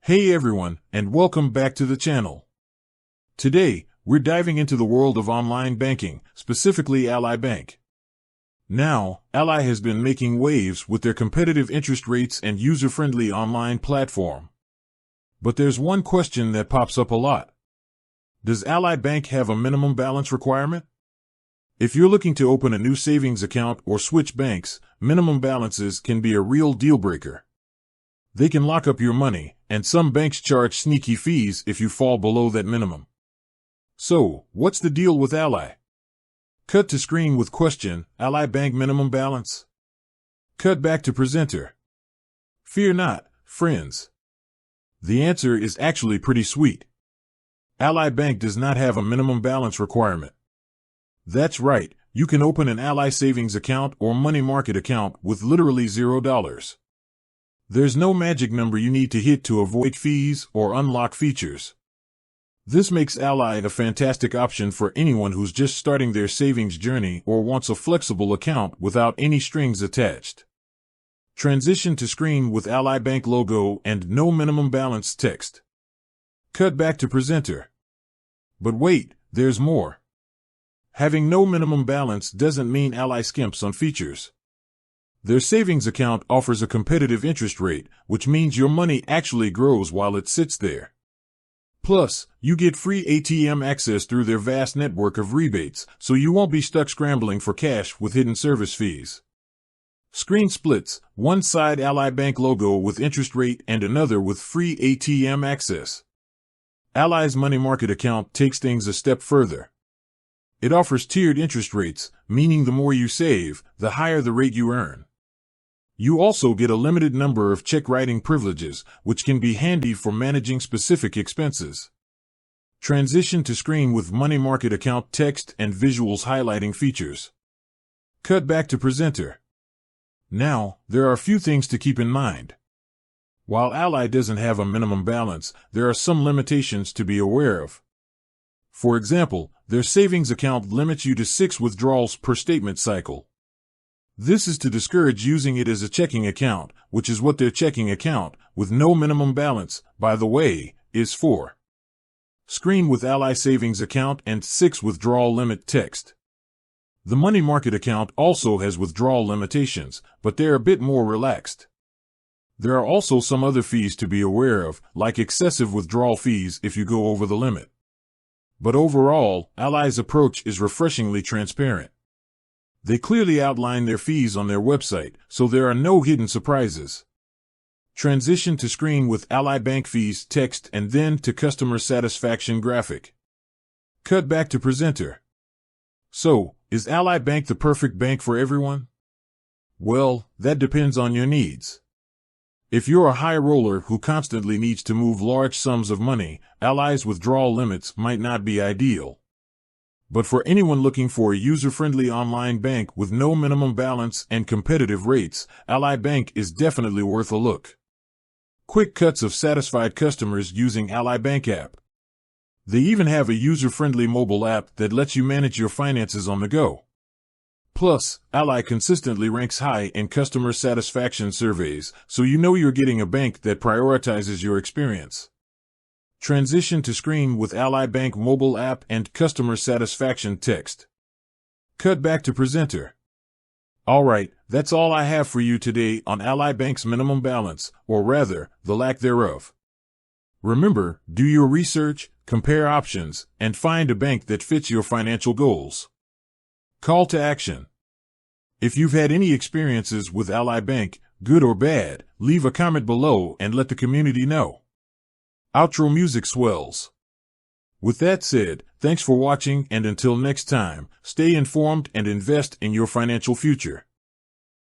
Hey everyone, and welcome back to the channel. Today, we're diving into the world of online banking, specifically Ally Bank. Now, Ally has been making waves with their competitive interest rates and user-friendly online platform. But there's one question that pops up a lot. Does Ally Bank have a minimum balance requirement? If you're looking to open a new savings account or switch banks, minimum balances can be a real deal breaker. They can lock up your money, and some banks charge sneaky fees if you fall below that minimum. So, what's the deal with Ally? Cut to screen with question, Ally Bank minimum balance? Cut back to presenter. Fear not, friends. The answer is actually pretty sweet. Ally Bank does not have a minimum balance requirement. That's right, you can open an Ally savings account or money market account with literally $0. There's no magic number you need to hit to avoid fees or unlock features. This makes Ally a fantastic option for anyone who's just starting their savings journey or wants a flexible account without any strings attached. Transition to screen with Ally Bank logo and no minimum balance text. Cut back to presenter. But wait, there's more. Having no minimum balance doesn't mean Ally skimps on features. Their savings account offers a competitive interest rate, which means your money actually grows while it sits there. Plus, you get free ATM access through their vast network of rebates, so you won't be stuck scrambling for cash with hidden service fees. Screen splits, one side Ally Bank logo with interest rate and another with free ATM access. Ally's money market account takes things a step further. It offers tiered interest rates, meaning the more you save, the higher the rate you earn. You also get a limited number of check writing privileges, which can be handy for managing specific expenses. Transition to screen with money market account text and visuals highlighting features. Cut back to presenter. Now, there are a few things to keep in mind. While Ally doesn't have a minimum balance, there are some limitations to be aware of. For example, their savings account limits you to 6 withdrawals per statement cycle. This is to discourage using it as a checking account, which is what their checking account, with no minimum balance, by the way, is for. Screen with Ally savings account and 6 withdrawal limit text. The money market account also has withdrawal limitations, but they're a bit more relaxed. There are also some other fees to be aware of, like excessive withdrawal fees if you go over the limit. But overall, Ally's approach is refreshingly transparent. They clearly outline their fees on their website, so there are no hidden surprises. Transition to screen with Ally Bank fees text and then to customer satisfaction graphic. Cut back to presenter. So, is Ally Bank the perfect bank for everyone? Well, that depends on your needs. If you're a high roller who constantly needs to move large sums of money, Ally's withdrawal limits might not be ideal. But for anyone looking for a user-friendly online bank with no minimum balance and competitive rates, Ally Bank is definitely worth a look. Quick cuts of satisfied customers using Ally Bank app. They even have a user-friendly mobile app that lets you manage your finances on the go. Plus, Ally consistently ranks high in customer satisfaction surveys, so you know you're getting a bank that prioritizes your experience. Transition to screen with Ally Bank mobile app and customer satisfaction text. Cut back to presenter. Alright, that's all I have for you today on Ally Bank's minimum balance, or rather, the lack thereof. Remember, do your research, compare options, and find a bank that fits your financial goals. Call to action. If you've had any experiences with Ally Bank, good or bad, leave a comment below and let the community know. Outro music swells. With that said, thanks for watching and until next time, stay informed and invest in your financial future.